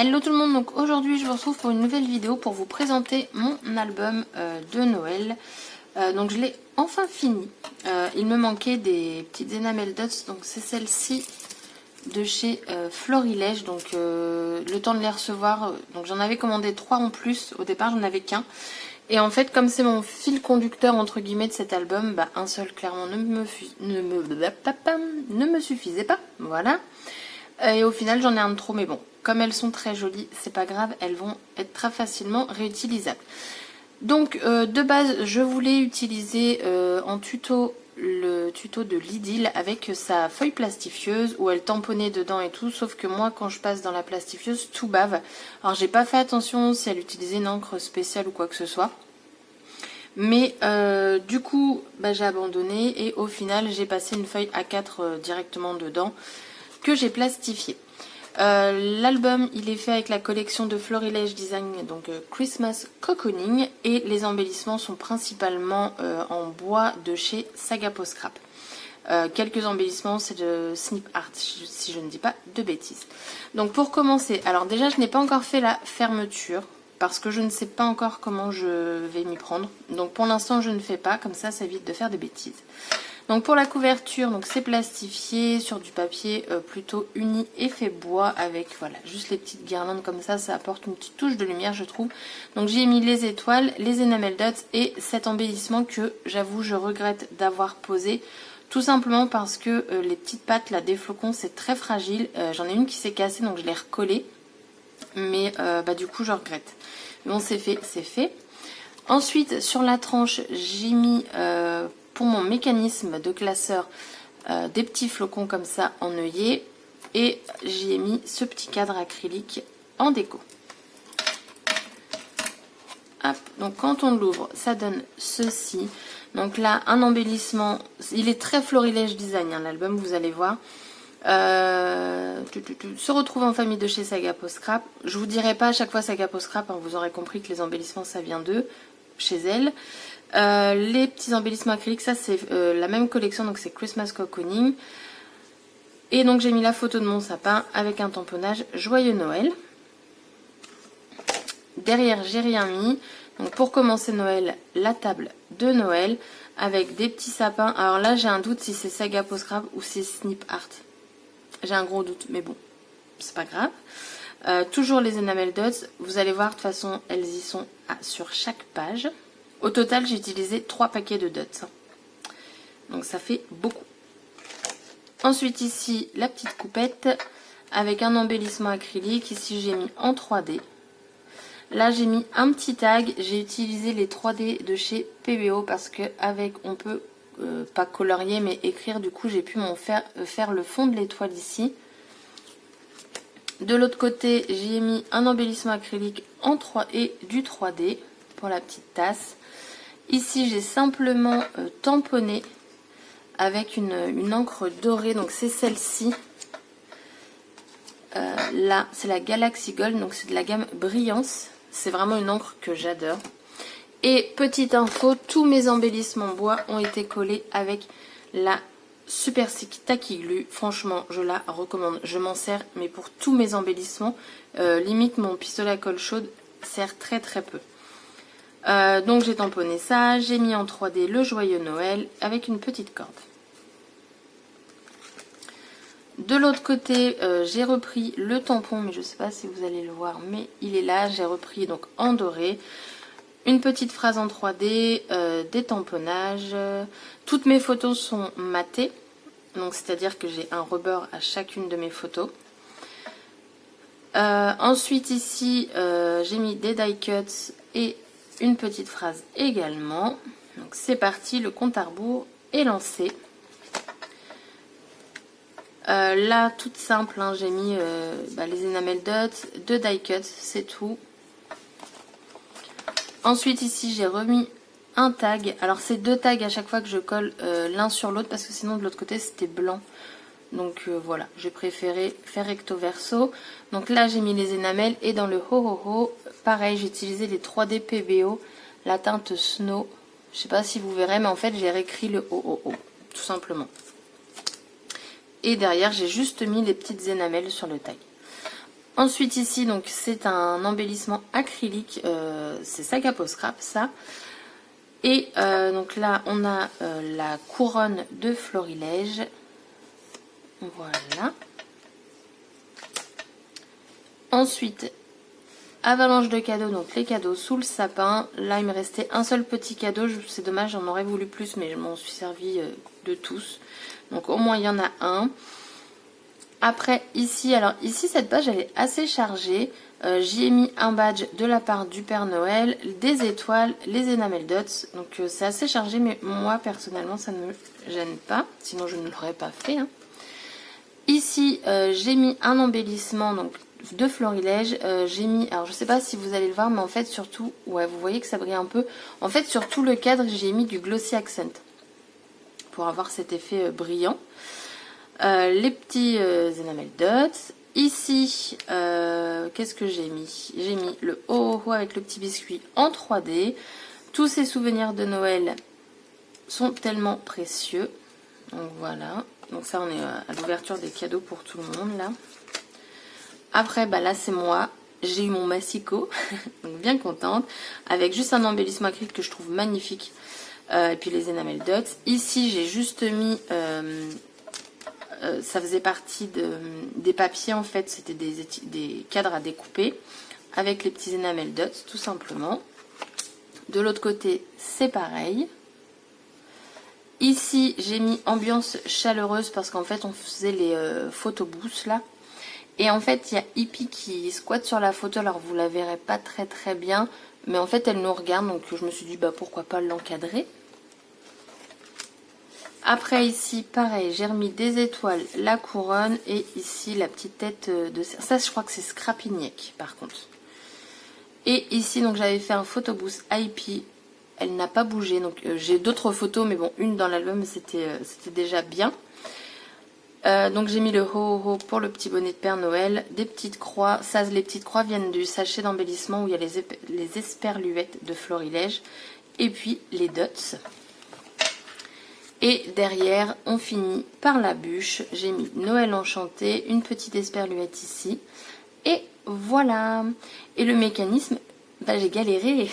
Hello tout le monde, donc aujourd'hui je vous retrouve pour une nouvelle vidéo pour vous présenter mon album de Noël. Donc je l'ai enfin fini. Il me manquait des petites enamel dots, donc c'est celle-ci de chez Florilège. Donc le temps de les recevoir, donc j'en avais commandé 3 en plus, au départ j'en avais qu'un. Et en fait comme c'est mon fil conducteur entre guillemets de cet album, bah, un seul clairement ne me suffisait pas, voilà. Et au final j'en ai un de trop, mais bon, comme elles sont très jolies, c'est pas grave, elles vont être très facilement réutilisables. Donc de base je voulais utiliser en tuto le tuto de Lidl avec sa feuille plastifieuse où elle tamponnait dedans et tout, sauf que moi quand je passe dans la plastifieuse tout bave. Alors j'ai pas fait attention si elle utilisait une encre spéciale ou quoi que ce soit. Mais du coup bah, j'ai abandonné et au final j'ai passé une feuille A4 directement dedans que j'ai plastifié. L'album il est fait avec la collection de Florilège Design, donc Christmas Cocooning, et les embellissements sont principalement en bois de chez Sagapo Scrap. Quelques embellissements c'est de Snip Art si je ne dis pas de bêtises. Donc pour commencer, alors déjà je n'ai pas encore fait la fermeture parce que je ne sais pas encore comment je vais m'y prendre. Donc pour l'instant je ne fais pas, comme ça évite de faire des bêtises. Donc pour la couverture, donc c'est plastifié sur du papier plutôt uni effet bois avec voilà juste les petites guirlandes comme ça apporte une petite touche de lumière je trouve. Donc j'ai mis les étoiles, les enamel dots et cet embellissement que j'avoue je regrette d'avoir posé. Tout simplement parce que les petites pattes là des flocons c'est très fragile. J'en ai une qui s'est cassée donc je l'ai recollée. Mais bah, du coup je regrette. Mais bon c'est fait, c'est fait. Ensuite sur la tranche j'ai mis pour mon mécanisme de classeur des petits flocons comme ça en œillet. Et j'y ai mis ce petit cadre acrylique en déco. Hop, donc quand on l'ouvre ça donne ceci. Donc là un embellissement, il est très Florilège Design hein, l'album vous allez voir. Se retrouve en famille de chez Sagapo Scrap. Je vous dirai pas à chaque fois Sagapo Scrap, hein, vous aurez compris que les embellissements ça vient d'eux, chez elle. Les petits embellissements acryliques, ça c'est la même collection, donc c'est Christmas Cocooning. Et donc j'ai mis la photo de mon sapin avec un tamponnage Joyeux Noël. Derrière j'ai rien mis. Donc pour commencer Noël, la table de Noël avec des petits sapins. Alors là j'ai un doute si c'est Sagapo Scrap ou c'est Snip Art. J'ai un gros doute, mais bon, c'est pas grave. Toujours les enamel dots. Vous allez voir, de toute façon, elles y sont sur chaque page. Au total, j'ai utilisé 3 paquets de dots. Donc ça fait beaucoup. Ensuite, ici, la petite coupette avec un embellissement acrylique. Ici, j'ai mis en 3D. Là, j'ai mis un petit tag. J'ai utilisé les 3D de chez PBO parce qu'avec, on peut... pas colorier mais écrire, du coup j'ai pu faire le fond de l'étoile ici. De l'autre côté j'ai mis un embellissement acrylique en 3 et du 3D pour la petite tasse. Ici j'ai simplement tamponné avec une encre dorée, donc c'est celle-ci. Là c'est la Galaxy Gold, donc c'est de la gamme Brillance. C'est vraiment une encre que j'adore. Et petite info, tous mes embellissements bois ont été collés avec la Super Sick Tacky Glue. Franchement, je la recommande. Je m'en sers, mais pour tous mes embellissements, limite mon pistolet à colle chaude sert très très peu. Donc j'ai tamponné ça, j'ai mis en 3D le Joyeux Noël avec une petite corde. De l'autre côté, j'ai repris le tampon, mais je ne sais pas si vous allez le voir, mais il est là. J'ai repris donc en doré. Une petite phrase en 3D, des tamponnages. Toutes mes photos sont matées. Donc c'est-à-dire que j'ai un rebord à chacune de mes photos. Ensuite ici, j'ai mis des die cuts et une petite phrase également. Donc c'est parti, le compte à rebours est lancé. Là, toute simple, hein, j'ai mis les enamel dots, 2 die cuts, c'est tout. Ensuite ici j'ai remis un tag. Alors c'est 2 tags à chaque fois que je colle l'un sur l'autre parce que sinon de l'autre côté c'était blanc. Donc voilà, j'ai préféré faire recto verso. Donc là j'ai mis les enamels et dans le ho ho ho, pareil j'ai utilisé les 3D PBO, la teinte Snow. Je sais pas si vous verrez mais en fait j'ai réécrit le ho ho ho, tout simplement. Et derrière j'ai juste mis les petites enamels sur le tag. Ensuite ici, donc c'est un embellissement acrylique, c'est Sac à Peau Scrap ça. Et donc là on a la couronne de Florilège. Voilà. Ensuite, avalanche de cadeaux, donc les cadeaux sous le sapin. Là il me restait un seul petit cadeau, c'est dommage, j'en aurais voulu plus mais je m'en suis servi de tous. Donc au moins il y en a un. Après ici, alors ici cette page elle est assez chargée. J'y ai mis un badge de la part du Père Noël, des étoiles, les enamel dots. Donc c'est assez chargé mais moi personnellement ça ne me gêne pas. Sinon je ne l'aurais pas fait. Hein. Ici j'ai mis un embellissement donc, de Florilège. J'ai mis, alors je sais pas si vous allez le voir mais en fait surtout, ouais vous voyez que ça brille un peu. En fait sur tout le cadre j'ai mis du glossy accent pour avoir cet effet brillant. Les petits enamel dots. Ici, qu'est-ce que j'ai mis? J'ai mis le oh oh avec le petit biscuit en 3D. Tous ces souvenirs de Noël sont tellement précieux. Donc voilà. Donc ça, on est à l'ouverture des cadeaux pour tout le monde là. Après, bah là c'est moi. J'ai eu mon massicot, donc bien contente, avec juste un embellissement acrylique que je trouve magnifique. Et puis les enamel dots. Ici, j'ai juste mis ça faisait partie des papiers en fait, c'était des cadres à découper avec les petits enamel dots tout simplement. De l'autre côté c'est pareil. Ici j'ai mis ambiance chaleureuse parce qu'en fait on faisait les photobooths là. Et en fait il y a Hippie qui squatte sur la photo, alors vous la verrez pas très bien. Mais en fait elle nous regarde donc je me suis dit bah pourquoi pas l'encadrer. Après ici, pareil, j'ai remis des étoiles, la couronne et ici la petite tête de cerf. Ça, je crois que c'est Scrapignac par contre. Et ici, donc j'avais fait un photobooth IP. Elle n'a pas bougé. Donc j'ai d'autres photos, mais bon, une dans l'album, c'était déjà bien. Donc j'ai mis le ho ho pour le petit bonnet de Père Noël, des petites croix. Ça, les petites croix viennent du sachet d'embellissement où il y a les esperluettes de Florilège. Et puis les dots. Et derrière, on finit par la bûche. J'ai mis Noël enchanté, une petite esperluette ici. Et voilà. Et le mécanisme, bah, j'ai galéré.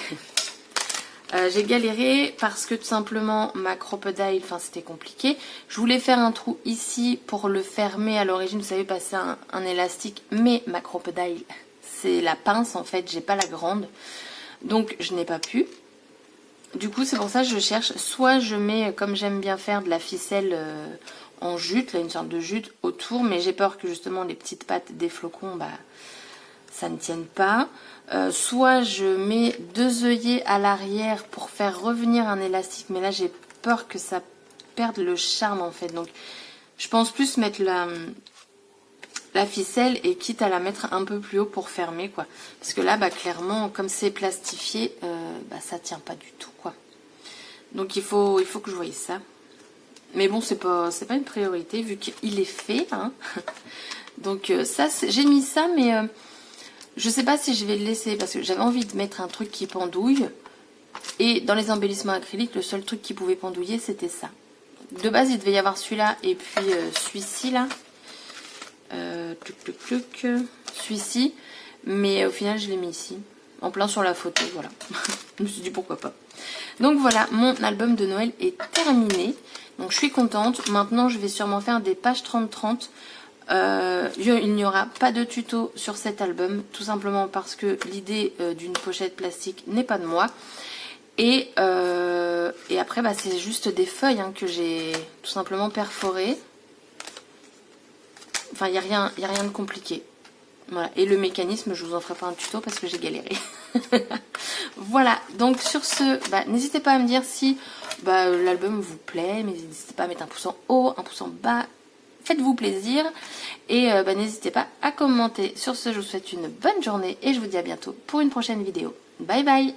J'ai galéré parce que tout simplement ma crocodile, enfin c'était compliqué. Je voulais faire un trou ici pour le fermer à l'origine, vous savez, passer un élastique. Mais ma crocodile, c'est la pince en fait, j'ai pas la grande. Donc je n'ai pas pu. Du coup c'est pour ça que je cherche, soit je mets, comme j'aime bien faire, de la ficelle en jute, là une sorte de jute autour, mais j'ai peur que justement les petites pattes des flocons, bah, ça ne tienne pas. Soit je mets 2 œillets à l'arrière pour faire revenir un élastique, mais là j'ai peur que ça perde le charme en fait. Donc je pense plus mettre la ficelle et quitte à la mettre un peu plus haut pour fermer quoi, parce que là bah clairement comme c'est plastifié bah ça tient pas du tout quoi, donc il faut que je voie ça, mais bon c'est pas une priorité vu qu'il est fait hein. Donc ça j'ai mis ça, mais je sais pas si je vais le laisser parce que j'avais envie de mettre un truc qui pendouille, et dans les embellissements acryliques le seul truc qui pouvait pendouiller c'était ça. De base il devait y avoir celui-là et puis celui-ci là, celui-ci, mais au final je l'ai mis ici en plein sur la photo, voilà. Je me suis dit pourquoi pas. Donc voilà, mon album de Noël est terminé, donc je suis contente. Maintenant je vais sûrement faire des pages 30-30. Il n'y aura pas de tuto sur cet album, tout simplement parce que l'idée d'une pochette plastique n'est pas de moi. Et après bah, c'est juste des feuilles hein, que j'ai tout simplement perforées. Enfin, il n'y a rien de compliqué. Voilà. Et le mécanisme, je vous en ferai pas un tuto parce que j'ai galéré. Voilà. Donc sur ce, bah, n'hésitez pas à me dire si bah, l'album vous plaît. Mais n'hésitez pas à mettre un pouce en haut, un pouce en bas. Faites-vous plaisir. Et bah, n'hésitez pas à commenter. Sur ce, je vous souhaite une bonne journée. Et je vous dis à bientôt pour une prochaine vidéo. Bye bye.